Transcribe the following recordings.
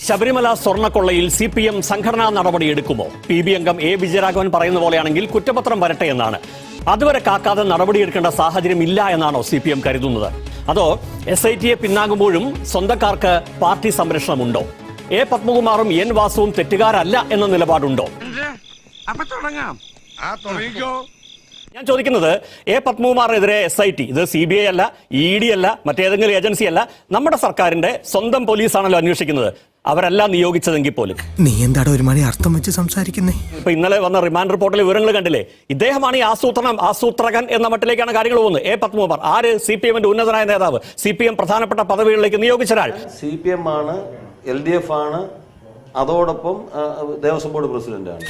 Sabarimala സ്വർണ്ണക്കൊള്ളയിൽ CPM സംഘടനാ നടപടിയെടുക്കുമോ? PB അംഗം A Vijayaraghavan പറയുന്ന പോലെയാണെങ്കിൽ കുറ്റപത്രം വരട്ടെ എന്നാണ്. അതുവരെ കാക്കാതെ നടപടിയെടുക്കേണ്ട സാഹചര്യം ഇല്ല എന്നാണോ CPM കരുതുന്നത്? അതോ SITയെ പിന്നാകുമ്പോഴും സ്വന്തക്കാർക്ക് പാർട്ടി സംരക്ഷണമുണ്ടോ? A പത്മകുമാറും N വാസുവും തെറ്റുകാരല്ല എന്ന നിലപാടുണ്ടോ? ഞാൻ ചോദിക്കുന്നത് A പത്മകുമാറിനെതിരെ SIT ഇത് CBI അല്ല, ED അല്ല, മറ്റേതെങ്കിലും ഏജൻസി അല്ല, നമ്മുടെ സർക്കാരിന്റെ സ്വന്തം പോലീസാണല്ലോ അന്വേഷിക്കുന്നത്. അവരെല്ലാം നിയോഗിച്ചതെങ്കിൽ പോലും നീ എന്താണ് ഒരുമാതിരി അർത്ഥം വെച്ച് സംസാരിക്കുന്നേ? ഇപ്പൊ ഇന്നലെ വന്ന റിമാൻഡ് റിപ്പോർട്ടിലെ വിവരങ്ങൾ കണ്ടില്ലേ? ഇദ്ദേഹമാണ് ഈ ആസൂത്രകൻ എന്ന മട്ടിലേക്കാണ് കാര്യങ്ങൾ പോകുന്നത്. A പത്മകുമാർ ആര്? CPMന്റെ ഉന്നതനായ നേതാവ്, CPM പ്രധാനപ്പെട്ട പദവികളിലേക്ക് നിയോഗിച്ച ഒരാൾ. CPM ആണ്, LDF ആണ്, അതോടൊപ്പം ദേവസ്വം ബോർഡ് പ്രസിഡന്റാണ്.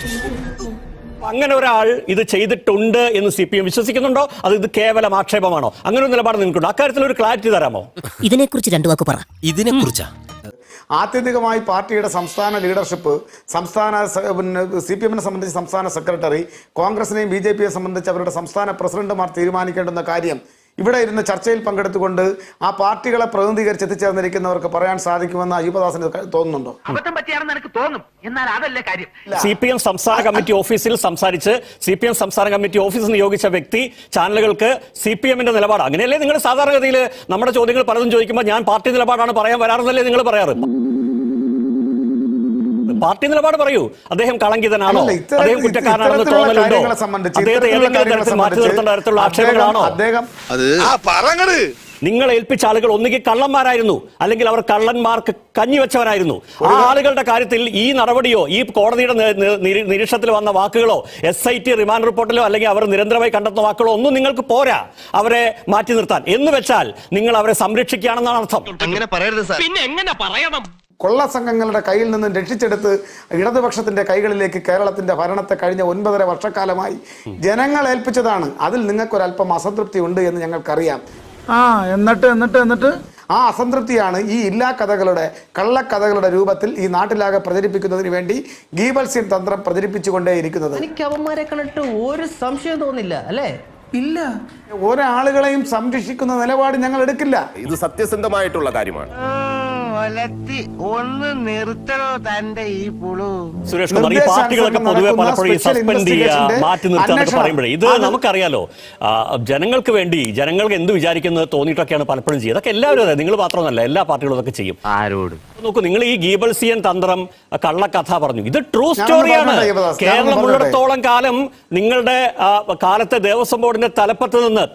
അങ്ങനെ ഒരാൾ ഇത് ചെയ്തിട്ടുണ്ട് എന്ന് CPM വിശ്വസിക്കുന്നുണ്ടോ? അത് ഇത് കേവലം ആക്ഷേപമാണോ? അങ്ങനെ ഒരു നിലപാട് നിങ്ങൾക്കുണ്ടോ? അക്കാര്യത്തിൽ ഒരു ക്ലാരിറ്റി തരാമോ? ഇതിനെക്കുറിച്ച് രണ്ടു വാക്ക് പറ. ഇതിനെക്കുറിച്ചാ ആത്യന്തികമായി പാർട്ടിയുടെ സംസ്ഥാന ലീഡർഷിപ്പ്, CPMനെ സംബന്ധിച്ച് സംസ്ഥാന സെക്രട്ടറി, കോൺഗ്രസിനെയും BJPയെ സംബന്ധിച്ച് അവരുടെ സംസ്ഥാന പ്രസിഡന്റുമാർ തീരുമാനിക്കേണ്ടുന്ന കാര്യം ഇവിടെ ഇരുന്ന് ചർച്ചയിൽ പങ്കെടുത്തുകൊണ്ട് ആ പാർട്ടികളെ പ്രതിനിധീകരിച്ച് എത്തിച്ചേർന്നിരിക്കുന്നവർക്ക് പറയാൻ സാധിക്കുമെന്ന് അയ്യപ്പദാസിന് തോന്നുന്നുണ്ടോ? CPM സംസ്ഥാന കമ്മിറ്റി ഓഫീസിൽ സംസാരിച്ച് CPM സംസ്ഥാന കമ്മിറ്റി ഓഫീസിൽ നിയോഗിച്ച വ്യക്തി ചാനലുകൾക്ക് CPMന്റെ നിലപാട് അങ്ങനെയല്ലേ? നിങ്ങൾ സാധാരണഗതിയിൽ നമ്മുടെ ചോദ്യങ്ങൾ പലതും ചോദിക്കുമ്പോൾ ഞാൻ പാർട്ടി നിലപാടാണ് പറയാൻ വരാറെന്നല്ലേ നിങ്ങൾ പറയാറ്? പാർട്ടി നിലപാട് പറയൂ. അദ്ദേഹം കളങ്കിതനാണോ? അദ്ദേഹം കുറ്റക്കാരനാണെന്ന് തോന്നലുണ്ടോ? അദ്ദേഹത്തെ ഏതെങ്കിലും തരത്തിൽ മാറ്റി നിർത്തേണ്ട തരത്തിലുള്ള ആക്ഷേപങ്ങളാണോ? നിങ്ങൾ ഏൽപ്പിച്ച ആളുകൾ ഒന്നുകിൽ കള്ളന്മാരായിരുന്നു, അല്ലെങ്കിൽ അവർ കള്ളന്മാർക്ക് കഞ്ഞിവെച്ചവരായിരുന്നു. ആ ആളുകളുടെ കാര്യത്തിൽ ഈ നടപടിയോ ഈ കോടതിയുടെ നിരീക്ഷണത്തിൽ വന്ന വാക്കുകളോ SIT റിമാൻഡ് റിപ്പോർട്ടിലോ അല്ലെങ്കിൽ അവർ നിരന്തരമായി കണ്ടെത്തുന്ന വാക്കുകളോ ഒന്നും നിങ്ങൾക്ക് പോരാ അവരെ മാറ്റി നിർത്താൻ. എന്ന് വെച്ചാൽ നിങ്ങൾ അവരെ സംരക്ഷിക്കുകയാണെന്നാണ് അർത്ഥം. അങ്ങനെ പറയരുത് സാർ. പിന്നെ എങ്ങനെ പറയണം? കൊള്ള സംഘങ്ങളുടെ കയ്യിൽ നിന്നും രക്ഷിച്ചെടുത്ത് ഇടതുപക്ഷത്തിന്റെ കൈകളിലേക്ക് കേരളത്തിന്റെ ഭരണത്തെ കഴിഞ്ഞ 9.5 വർഷക്കാലമായി ജനങ്ങൾ ഏൽപ്പിച്ചതാണ്. അതിൽ നിങ്ങൾക്കൊരല്പം അസംതൃപ്തി ഉണ്ട് എന്ന് ഞങ്ങൾക്കറിയാം. എന്നിട്ട് ആ അസംതൃപ്തിയാണ് ഈ കള്ളക്കഥകളുടെ രൂപത്തിൽ ഈ നാട്ടിലാകെ പ്രചരിപ്പിക്കുന്നതിന് വേണ്ടി ഗീബൽസ്യൻ തന്ത്രം പ്രചരിപ്പിച്ചുകൊണ്ടേയിരിക്കുന്നത്. എനിക്ക് അവന്മാരെ കണ്ടിട്ട് ഒരു സംശയം തോന്നില്ല, അല്ലേ? ഇല്ല, ഒരാളുകളെയും സംരക്ഷിക്കുന്ന നിലപാട് ഞങ്ങൾ എടുക്കില്ല. ഇത് സത്യസന്ധമായിട്ടുള്ള കാര്യമാണ്. ഒന്ന് നിർത്തണോ തന്റെ ഈ പുളു? സുരേഷ് കുമാർ, ഈ പാർട്ടികളൊക്കെ പൊതുവെ പലപ്പോഴും സസ്പെൻഡ് ചെയ്യുക, മാറ്റി നിർത്താന്നൊക്കെ പറയുമ്പോഴേ ഇത് നമുക്കറിയാലോ, ജനങ്ങൾക്ക് വേണ്ടി ജനങ്ങൾക്ക് എന്ത് വിചാരിക്കുന്നത് തോന്നിയിട്ടൊക്കെയാണ് പലപ്പോഴും ചെയ്യുക. അതൊക്കെ എല്ലാവരും അതെ, നിങ്ങൾ മാത്രമല്ല, എല്ലാ പാർട്ടികളും അതൊക്കെ ചെയ്യും. ആരോട് നോക്കൂ, നിങ്ങൾ ഈ ഗീബൽസിയൻ തന്ത്രം കള്ളക്കഥ പറഞ്ഞു, ഇത് ട്രൂ സ്റ്റോറിയാണ്. കേരളം ഉള്ളിടത്തോളം കാലം നിങ്ങളുടെ കാലത്തെ ദേവസ്വം ബോർഡിന്റെ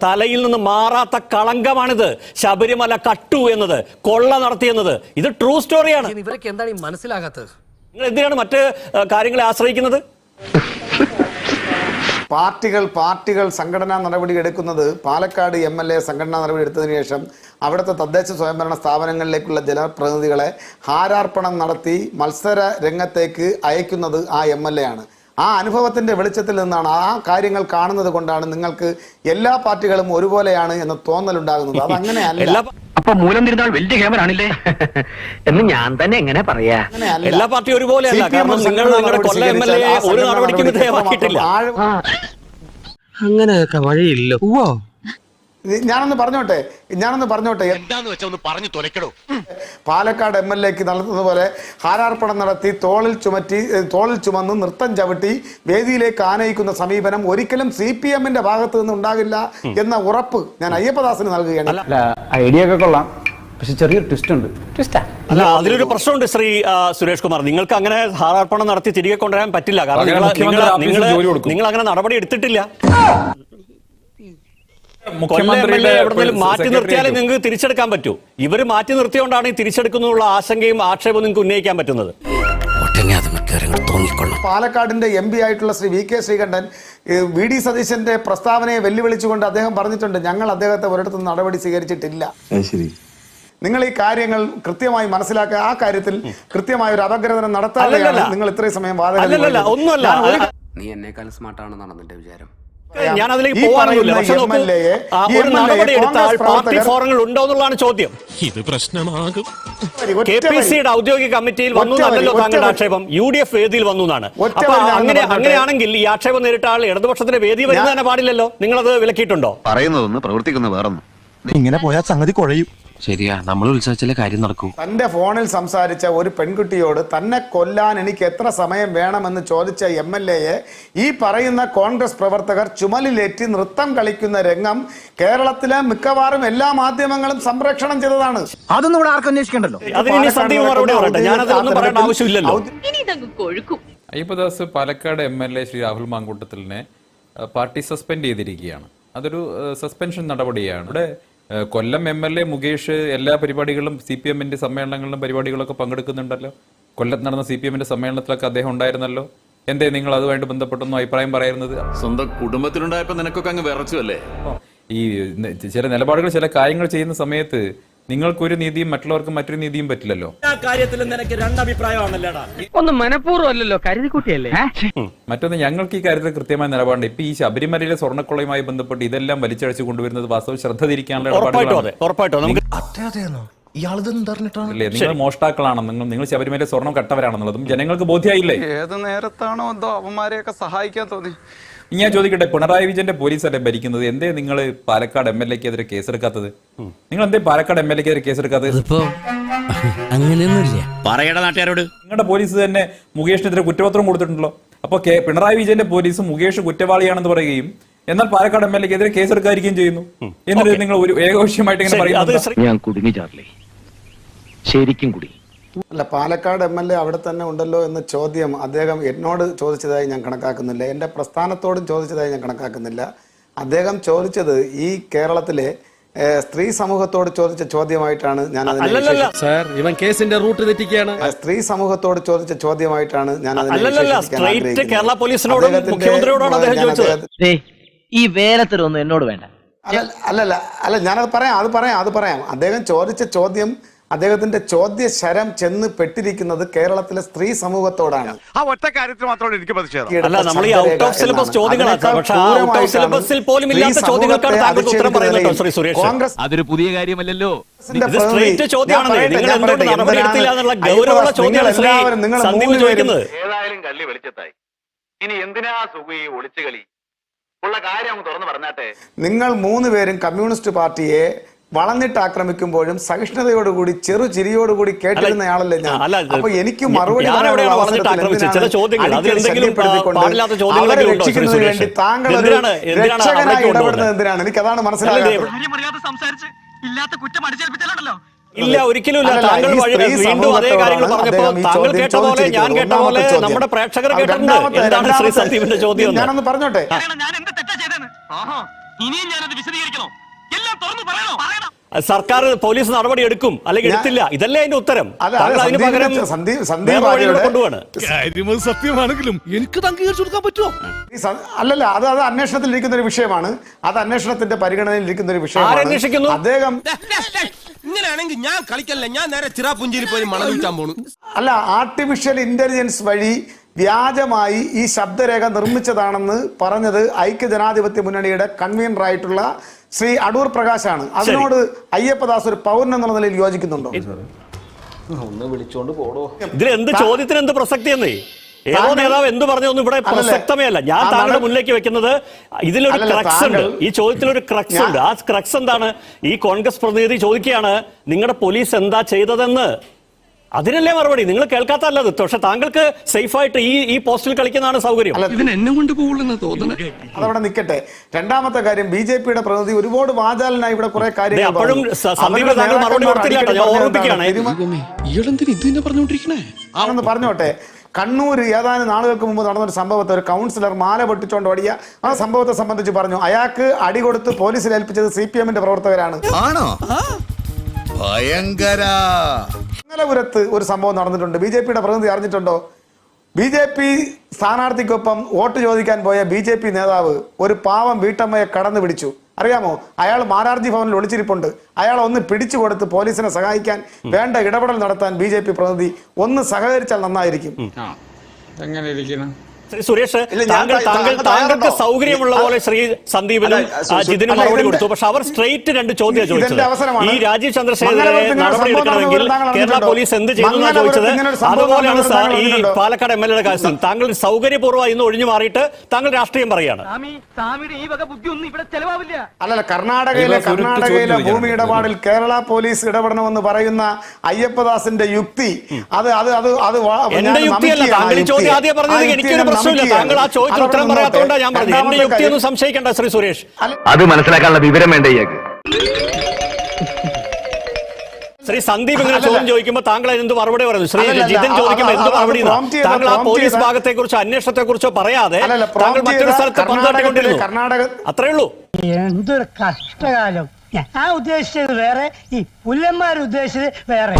തലയിൽ നിന്ന് മാറാത്ത കളങ്കമാണിത്. ശബരിമല കട്ടു എന്നത്, കൊള്ള നടത്തിയെന്നത്, ഇത് ട്രൂ സ്റ്റോറിയാണ്. ഇവരൊക്കെ എന്താണ് മനസ്സിലാകാത്തത്? നിങ്ങൾ എന്തിനാണ് മറ്റ് കാര്യങ്ങളെ ആശ്രയിക്കുന്നത്? പാർട്ടികൾ സംഘടനാ നടപടി എടുക്കുന്നത് പാലക്കാട് MLA സംഘടനാ നടപടി എടുത്തതിനു ശേഷം അവിടുത്തെ തദ്ദേശ സ്വയംഭരണ സ്ഥാപനങ്ങളിലേക്കുള്ള ജനപ്രതിനിധികളെ ഹാരാർപ്പണം നടത്തി മത്സര രംഗത്തേക്ക് അയക്കുന്നത് ആ MLA ആണ്. ആ അനുഭവത്തിന്റെ വെളിച്ചത്തിൽ നിന്നാണ്, ആ കാര്യങ്ങൾ കാണുന്നത് കൊണ്ടാണ് നിങ്ങൾക്ക് എല്ലാ പാർട്ടികളും ഒരുപോലെയാണ് എന്ന തോന്നലുണ്ടാകുന്നത്. അത് അങ്ങനെയല്ല. അപ്പൊ മൂലം തിരുന്നാൾ വലിയ ക്യാമറാണില്ലേ എന്ന് ഞാൻ തന്നെ എങ്ങനെ പറയാ? എല്ലാ പാർട്ടിയും ഒരുപോലെയല്ല. കാരണം നിങ്ങൾ നിങ്ങളുടെ കൊല്ല MLA ഒരു നടപടിക്കും വിധേയമാക്കിയിട്ടില്ല. അങ്ങനെയൊക്കെ വഴിയില്ലോ. ഞാനൊന്ന് പറഞ്ഞോട്ടെ എന്താന്ന് വെച്ചാ ഒന്ന് പറഞ്ഞു തുലക്കടോ. പാലക്കാട് MLAക്ക് നടത്തുന്ന പോലെ ഹാരാർപ്പണം നടത്തി തോളിൽ ചുമന്ന് നൃത്തം ചവിട്ടി വേദിയിലേക്ക് ആനയിക്കുന്ന സമീപനം ഒരിക്കലും CPMന്റെ ഭാഗത്ത് നിന്ന് ഉണ്ടാകില്ല എന്ന ഉറപ്പ് ഞാൻ അയ്യപ്പദാസിന് നൽകുകയാണ്. ഐഡിയ ഒക്കെ കൊള്ളാം, പക്ഷെ ചെറിയൊരു ട്വിസ്റ്റ് ഉണ്ട്. അല്ല, അതിലൊരു പ്രശ്നമുണ്ട് ശ്രീ സുരേഷ് കുമാർ. നിങ്ങൾക്ക് അങ്ങനെ ഹാരാർപ്പണം നടത്തി തിരികെ കൊണ്ടുവരാൻ പറ്റില്ല. കാരണം നിങ്ങൾ അങ്ങനെ നടപടി എടുത്തിട്ടില്ല. മാറ്റി നിർത്തിയാലേ നിങ്ങൾക്ക് തിരിച്ചെടുക്കാൻ പറ്റൂ. ഇവര് മാറ്റി നിർത്തിയോണ്ടാണ് ഈ തിരിച്ചെടുക്കുന്നുള്ള ആശങ്കയും ആക്ഷേപവും നിങ്ങൾക്ക് ഉന്നയിക്കാൻ പറ്റുന്നത്. പാലക്കാടിന്റെ MP ആയിട്ടുള്ള ശ്രീ VK ശ്രീകണ്ഠൻ VD സതീശന്റെ പ്രസ്താവനയെ വെല്ലുവിളിച്ചുകൊണ്ട് അദ്ദേഹം പറഞ്ഞിട്ടുണ്ട്, ഞങ്ങൾ അദ്ദേഹത്തെ ഒരിടത്തും നടപടി സ്വീകരിച്ചിട്ടില്ല. നിങ്ങൾ ഈ കാര്യങ്ങൾ കൃത്യമായി മനസ്സിലാക്കുക. ആ കാര്യത്തിൽ കൃത്യമായ ഒരു അപഗ്രഥനം നടത്താതെയാണ് നിങ്ങൾ ഇത്രയും സമയം ഒന്നുമല്ല. നീ എന്നെക്കാളും സ്മാർട്ടാണെന്നാണ് നിന്റെ വിചാരം. ഞാൻ അതിലേക്ക് പോകാറില്ല. പക്ഷെ നോക്കൂ, ഒരു നടപടി എടുത്താൽ പാർട്ടി ഫോറങ്ങൾ ഉണ്ടോ എന്നുള്ളതാണ് ചോദ്യം. ഇത് പ്രശ്നമാകും. KPCയുടെ ഔദ്യോഗിക കമ്മിറ്റിയിൽ വന്നു എന്നല്ലോ താങ്കളുടെ ആക്ഷേപം. UDF വേദിയിൽ വന്നു എന്നാണ്. അപ്പൊ അങ്ങനെയാണെങ്കിൽ ഈ ആക്ഷേപം നേരിട്ട ആൾ ഇടതുപക്ഷത്തിന്റെ വേദി വരുന്നത് തന്നെ പാടില്ലല്ലോ. നിങ്ങളത് വിലക്കിയിട്ടുണ്ടോ? പറയുന്നതൊന്ന് പ്രവർത്തിക്കുന്ന വേറൊന്നും. ഇങ്ങനെ പോയാൽ സംഗതി കുഴയും. ശരിയാ, നമ്മൾ ഉത്സവിച്ചാലേ കാര്യം നടക്കൂ. തന്റെ ഫോണിൽ സംസാരിച്ച ഒരു പെൺകുട്ടിയോട് തന്നെ കൊല്ലാൻ എനിക്ക് എത്ര സമയം വേണമെന്ന് ചോദിച്ച MLA-യെ ഈ പറയുന്ന കോൺഗ്രസ് പ്രവർത്തകർ ചുമലിലേറ്റി നൃത്തം കളിക്കുന്ന രംഗം കേരളത്തിലെ മിക്കവാറും എല്ലാ മാധ്യമങ്ങളും സംപ്രേഷണം ചെയ്തതാണ്. അതൊന്നും ഇവിടെ ആർക്കും അന്വേഷിക്കണ്ടല്ലോ. അതിന് സന്ദീപ് മറുപടി പറയട്ടെ, ഞാനതൊന്നും പറയേണ്ട ആവശ്യമില്ലല്ലോ. അയ്യപ്പദാസ് പാലക്കാട് MLA ശ്രീ രാഹുൽ മാങ്കൂട്ടത്തിലിനെ പാർട്ടി സസ്പെൻഡ് ചെയ്തിരിക്കുകയാണ്. അതൊരു സസ്പെൻഷൻ നടപടിയാണ്. ഇവിടെ കൊല്ലം MLA മുകേഷ് എല്ലാ പരിപാടികളും CPM-ന്റെ സമ്മേളനങ്ങളിലും പരിപാടികളൊക്കെ പങ്കെടുക്കുന്നുണ്ടല്ലോ. കൊല്ലത്ത് നടന്ന CPM-ന്റെ സമ്മേളനത്തിലൊക്കെ അദ്ദേഹം ഉണ്ടായിരുന്നല്ലോ. എന്തേ നിങ്ങൾ അതുമായിട്ട് ബന്ധപ്പെട്ടൊന്നും അഭിപ്രായം പറയുന്നത്? സ്വന്തം കുടുംബത്തിലുണ്ടായപ്പോ നിനക്കൊക്കെ അങ്ങ് വിറച്ചു അല്ലേ? ഈ ചില നിലപാടുകൾ ചില കാര്യങ്ങൾ ചെയ്യുന്ന സമയത്ത് നിങ്ങൾക്കൊരു നീതിയും മറ്റുള്ളവർക്ക് മറ്റൊരു നീതിയും പറ്റില്ലല്ലോ. ഒന്നും മനഃപൂർവ്വം അല്ലല്ലോ, കരുതിക്കുട്ടിയല്ലേ. മറ്റൊന്ന്, ഞങ്ങൾക്ക് ഈ കാര്യത്തിൽ കൃത്യമായ നിലപാടുണ്ട്. ഇപ്പൊ ഈ ശബരിമലയിലെ സ്വർണ്ണക്കൊള്ളയുമായി ബന്ധപ്പെട്ട് ഇതെല്ലാം വലിച്ചഴച്ചു കൊണ്ടുവരുന്നത് വാസ്തവ ശ്രദ്ധ തിരിക്കാനുള്ള അല്ലേ? നിങ്ങൾ മോഷ്ടാക്കളാണെന്നും നിങ്ങൾ ശബരിമല സ്വർണ്ണം കട്ടവരാണെന്നുള്ളതും ജനങ്ങൾക്ക് ബോധ്യമായില്ലേ? ഏത് നേരത്താണോ എന്തോ അവന്മാരെയൊക്കെ സഹായിക്കാൻ തോന്നി. ഞാൻ ചോദിക്കട്ടെ, പിണറായി വിജയന്റെ പോലീസല്ലേ ഭരിക്കുന്നത്, എന്തേ നിങ്ങൾ പാലക്കാട് MLA-ക്കെതിരെ കേസെടുക്കാത്തത്? നിങ്ങൾ എന്തേ പാലക്കാട് MLA-ക്കെതിരെ കേസെടുക്കാത്തത്? അങ്ങനെയൊന്നുമില്ല. പറയടാ നാട്ടുകാരോട്. നിങ്ങളുടെ പോലീസ് തന്നെ മുകേഷിനെതിരെ കുറ്റപത്രം കൊടുത്തിട്ടുണ്ടല്ലോ. അപ്പൊ പിണറായി വിജയന്റെ പോലീസ് മുകേഷ് കുറ്റവാളിയാണെന്ന് പറയുകയും എന്നാൽ പാലക്കാട് MLA-ക്കെതിരെ കേസെടുക്കാതിരിക്കുകയും ചെയ്യുന്നു. എന്നിട്ട് നിങ്ങൾ ഒരു ഏകോപക്ഷമായിട്ട് ഇങ്ങനെ പറയുന്നത്? ഞാൻ കുടുങ്ങി ചാർലി, ശരിക്കും കുടുങ്ങി. അല്ല, പാലക്കാട് MLA അവിടെ തന്നെ ഉണ്ടല്ലോ എന്ന ചോദ്യം അദ്ദേഹം എന്നോട് ചോദിച്ചതായി ഞാൻ കണക്കാക്കുന്നില്ല, എൻ്റെ പ്രസ്ഥാനത്തോടും ചോദിച്ചതായി ഞാൻ കണക്കാക്കുന്നില്ല. അദ്ദേഹം ചോദിച്ചത് ഈ കേരളത്തിലെ സ്ത്രീ സമൂഹത്തോട് ചോദിച്ച ചോദ്യമായിട്ടാണ് ഞാൻ ഇവൻ കേസിന്റെ റൂട്ട് തെറ്റിക്കുകയാണ്. സ്ത്രീ സമൂഹത്തോട് ചോദിച്ച ചോദ്യമായിട്ടാണ് ഞാൻ കേരള പോലീസിനോടും മുഖ്യമന്ത്രിയോടാണ് അദ്ദേഹം ചോദിച്ചത്. ഈ വേലത്തിലൊന്നും എന്നോട് വേണ്ട. അല്ല ഞാനത് പറയാം. അദ്ദേഹം ചോദിച്ച ചോദ്യം, അദ്ദേഹത്തിന്റെ ചോദ്യ ശരം ചെന്ന് പെട്ടിരിക്കുന്നത് കേരളത്തിലെ സ്ത്രീ സമൂഹത്തോടാണ്. ആ ഒറ്റ കാര്യത്തിൽ മാത്രമാണ് എനിക്ക് പ്രതിഷേധം. അല്ല, നമ്മൾ ഈ ഔട്ട് ഓഫ് സിലബസ് ചോദ്യങ്ങളാണ്, പക്ഷേ ഔട്ട് ഓഫ് സിലബസിൽ പോലും ഇല്ലാത്ത ചോദ്യങ്ങൾക്കാണ് താങ്കൾ ഉത്തരം പറയുന്നത് ശ്രീ സുരേഷ്. അതൊരു പുതിയ കാര്യമല്ലല്ലോ. ഇത് സ്ട്രേറ്റ് ചോദ്യമാണ്. നിങ്ങൾ എന്തുകൊണ്ട് നടപടിയെടുത്തില്ല എന്നുള്ള ഗൗരവമുള്ള ചോദ്യമാണ് ശ്രീ സന്ദീപ് ചോദിക്കുന്നത്. ഏതായാലും കള്ളി വെളിച്ചത്തായി. ഇനി എന്തിനാ സുഖി ഒളിച്ചു കളി? ഉള്ള കാര്യം തുറന്നു പറഞ്ഞാട്ടെ. നിങ്ങൾ 3 പേരും കമ്മ്യൂണിസ്റ്റ് പാർട്ടിയെ വളഞ്ഞിട്ട് ആക്രമിക്കുമ്പോഴും സഹിഷ്ണുതയോടുകൂടി ചെറുചിരിയോടുകൂടി കേട്ടിരുന്നയാളല്ലേ ഞാൻ. അപ്പൊ എനിക്ക് മറുപടി രക്ഷിക്കുന്നതിന് വേണ്ടി താങ്കൾ രക്ഷകനായി ഇടപെടുന്നത് എന്തിനാണ്? എനിക്കതാണ് മനസ്സിലാകാത്തത്. ഇല്ല, ഒരിക്കലും ഇല്ല. താങ്കൾ വീണ്ടും അതേ കാര്യങ്ങൾ പറഞ്ഞപ്പോ താങ്കൾ കേട്ട പോലെ ഞാൻ കേട്ട പോലെ നമ്മുടെ പ്രേക്ഷകർ കേട്ടിട്ടുണ്ട്. എന്താണ് ശ്രീ സന്ദീപിന്റെ ചോദ്യം? ഞാനൊന്ന് പറഞ്ഞോട്ടെ. സർക്കാർ പോലീസ് നടപടി എടുക്കും അല്ലെങ്കിൽ എടുത്തില്ല, ഇതല്ലേ അതിന്റെ ഉത്തരം? അതിന് പകരം കൊണ്ടുപോവാണ്. സത്യമാണെങ്കിലും എനിക്ക് അംഗീകരിച്ചു കൊടുക്കാൻ പറ്റുമോ? അല്ലല്ല, അത് അന്വേഷണത്തിൽ ഇരിക്കുന്ന ഒരു വിഷയമാണ്. അത് അന്വേഷണത്തിന്റെ പരിഗണനയിൽ ഇരിക്കുന്ന ഒരു വിഷയമാണ്. അദ്ദേഹം ഇങ്ങനെയാണെങ്കിൽ ഞാൻ കളിക്കല്ല, ഞാൻ നേരെ ചിറാപുഞ്ചിയിൽ പോയി മണം വിൽക്കാൻ പോണു. അല്ല, ആർട്ടിഫിഷ്യൽ ഇന്റലിജൻസ് വഴി വ്യാജമായി ഈ ശബ്ദരേഖ നിർമ്മിച്ചതാണെന്ന് പറഞ്ഞത് ഐക്യജനാധിപത്യ മുന്നണിയുടെ കൺവീനർ ആയിട്ടുള്ള ശ്രീ അടൂർ പ്രകാശാണ്. അതിനോട് അയ്യപ്പദാസ് ഒരു പൗരൻ എന്നുള്ള നിലയിൽ യോജിക്കുന്നുണ്ടോ? ഒന്ന് വിളിച്ചോണ്ട് പോടോ. ഇതിൽ എന്ത് ചോദ്യത്തിന് എന്ത് പ്രസക്തി എന്നേ? ഏതോ നേതാവ് എന്ത് പറഞ്ഞൊന്നും ഇവിടെ പ്രസക്തമേ അല്ല. ഞാൻ താങ്കളുടെ മുന്നിലേക്ക് വെക്കുന്നത് ഇതിലൊരു ക്രക്സ് ഉണ്ട്, ഈ ചോദ്യത്തിലൊരു ക്രക്സ് ഉണ്ട്. ആ ക്രക്സ് എന്താണ്? ഈ കോൺഗ്രസ് പ്രതിനിധി ചോദിക്കുകയാണ് നിങ്ങളുടെ പോലീസ് എന്താ ചെയ്തതെന്ന്. അതിനല്ലേ മറുപടി? നിങ്ങൾ കേൾക്കാത്തല്ലത്. പക്ഷെ താങ്കൾക്ക് സേഫായിട്ട് ഈ പോസ്റ്റിൽ കളിക്കുന്നതാണ് സൗകര്യം. അതവിടെ നിൽക്കട്ടെ. രണ്ടാമത്തെ കാര്യം, BJP-യുടെ പ്രതിനിധി ഒരുപാട് വാചാലനായി ഇവിടെ കുറെ കാര്യങ്ങൾ ആണെന്ന് പറഞ്ഞോട്ടെ. കണ്ണൂർ ഏതാനും നാളുകൾക്ക് മുമ്പ് നടന്നൊരു സംഭവത്തെ ഒരു കൗൺസിലർ മാല പൊട്ടിച്ചോണ്ട് ഓടിയ ആ സംഭവത്തെ സംബന്ധിച്ച് പറഞ്ഞു, അയാൾക്ക് അടി കൊടുത്ത് പോലീസിൽ ഏൽപ്പിച്ചത് CPM-ന്റെ പ്രവർത്തകരാണ്. മംഗലപുരത്ത് ഒരു സംഭവം നടന്നിട്ടുണ്ട്. BJP-യുടെ പ്രതിനിധി അറിഞ്ഞിട്ടുണ്ടോ? BJP സ്ഥാനാർത്ഥിക്കൊപ്പം വോട്ട് ചോദിക്കാൻ പോയ BJP നേതാവ് ഒരു പാവം വീട്ടമ്മയെ കടന്നു പിടിച്ചു. അറിയാമോ? അയാൾ മാരാർജി ഭവനിൽ ഒളിച്ചിരിപ്പുണ്ട്. അയാളെ ഒന്ന് പിടിച്ചു കൊടുത്ത് പോലീസിനെ സഹായിക്കാൻ വേണ്ട ഇടപെടൽ നടത്താൻ BJP പ്രതിനിധി ഒന്ന് സഹകരിച്ചാൽ നന്നായിരിക്കും. ശ്രീ സുരേഷ്, ഇല്ല, ഞാൻ താങ്കൾക്ക് തയ്യാറുണ്ടോ? സൗകര്യമുള്ള പോലെ ശ്രീ സന്ദീപിനും ജിതിനും അല്ല, മറുപടി ഇതിന്റെ- കൊടുത്തു. പക്ഷെ അവർ സ്ട്രെയിറ്റ് രണ്ട് ചോദ്യം ഇതിന്റെ ചോദിച്ചത്. അവസരമാണ്. ഈ രാജീവ് ചന്ദ്രശേഖരനെ മംഗലപുരത്ത് ഇങ്ങനെ നടപടി സംഭവം എടുക്കണമെങ്കിൽ നടന്നിട്ടുണ്ടോ? കേരള പോലീസ് എന്ത് ചെയ്തു എന്നാണ് ചോദിച്ചത്. മംഗലപുരത്ത് ഇങ്ങനെ ഒരു സംഭവം അതുപോലെയാണ് ഈ നടന്നിട്ടുണ്ടോ? പാലക്കാട് MLA കാര്യത്തിൽ താങ്കൾ സൗകര്യപൂർവ്വം ഇന്ന് ഒഴിഞ്ഞു മാറിയിട്ട് താങ്കൾ രാഷ്ട്രീയം പറയാണ്. അല്ലല്ല, കർണാടകയിലെ ഭൂമി ഇടപാടിൽ കേരള പോലീസ് ഇടപെടണമെന്ന് പറയുന്ന അയ്യപ്പദാസിന്റെ യുക്തി എന്റെ യുക്തിയല്ല. താങ്കൾ ഈ ചോദ്യം ആദ്യം പറഞ്ഞത് എനിക്കൊരു പ്രശ്നമില്ല. താങ്കൾ ആ ചോദ്യത്തിന് ഉത്തരം പറയാത്തതുകൊണ്ടാണ് ഞാൻ പറഞ്ഞത്. എന്റെ യുക്തിയൊന്നും സംശയിക്കേണ്ട ശ്രീ സുരേഷ്. അത് മനസ്സിലാക്കാനുള്ള വിവരം വേണ്ട ഇയാൾക്ക്. ശ്രീ സന്ദീപ് ഇങ്ങനെ ചോദ്യം ചോദിക്കുമ്പോൾ താങ്കൾ എന്ത് മറുപടി പറയുന്നു? ശ്രീ ജിതിൻ ചോദിക്കുമ്പോൾ എന്ത് മറുപടി? താങ്കൾ ആ പോലീസ് ഭാഗത്തെ കുറിച്ചോ അന്വേഷണത്തെ കുറിച്ചോ പറയാതെ താങ്കൾ മറ്റൊരു സ്ഥലത്ത് പന്താട്ടിക്കൊണ്ടിരുന്നു. അത്രേ ഉള്ളൂ. എന്തൊരു കഷ്ടകാലം. ഞാൻ ഉദ്ദേശിച്ചത് വേറെ, ഈ പുല്ലന്മാർ ഉദ്ദേശിച്ചത് വേറെ.